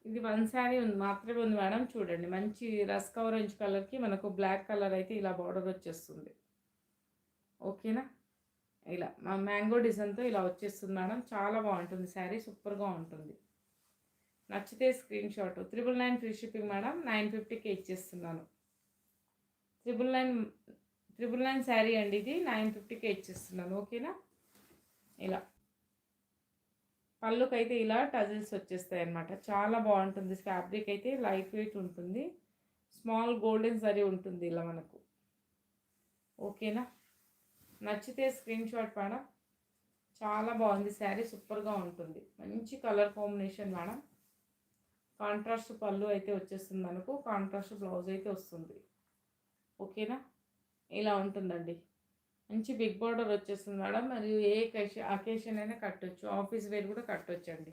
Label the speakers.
Speaker 1: ఇది వన్ శారీ ఉంది మాత్రమే ఉంది మేడం. చూడండి మంచి రస్క్ ఆరెంజ్ కలర్‌కి మనకు బ్లాక్ కలర్ అయితే ఇలా బార్డర్ వచ్చేస్తుంది. ఓకేనా? ఇలా మ్యాంగో డిజైన్‌తో ఇలా వచ్చేస్తుంది మేడం. చాలా బాగుంటుంది శారీ. సూపర్‌గా ఉంటుంది. నచ్చితే screen shot. 999 free shipping madam. 950కి ఇచ్చేస్తున్నాను. 999 శారీ అండి ఇది. 950కే ఇచ్చేస్తున్నాను. ఓకేనా? ఇలా పళ్ళుకైతే ఇలా టజిల్స్ వచ్చేస్తాయన్నమాట. చాలా బాగుంటుంది. ఫ్యాబ్రిక్ అయితే లైట్ వెయిట్ ఉంటుంది. స్మాల్ గోల్డెన్ జరీ ఉంటుంది ఇలా మనకు. ఓకేనా? నచ్చితే స్క్రీన్ షాట్ మేడం. చాలా బాగుంది శారీ. సూపర్గా ఉంటుంది. మంచి కలర్ కాంబినేషన్ మేడం. కాంట్రాస్ట్ పళ్ళు అయితే వచ్చేస్తుంది మనకు. కాంట్రాస్ట్ బ్లౌజ్ అయితే వస్తుంది. ఓకేనా? ఇలా ఉంటుందండి. మంచి బిగ్ బార్డర్ వచ్చేస్తుంది మేడం. మరియు ఏ అకేషన్ అయినా కట్టొచ్చు. ఆఫీస్ వేర్ కూడా కట్టొచ్చండి.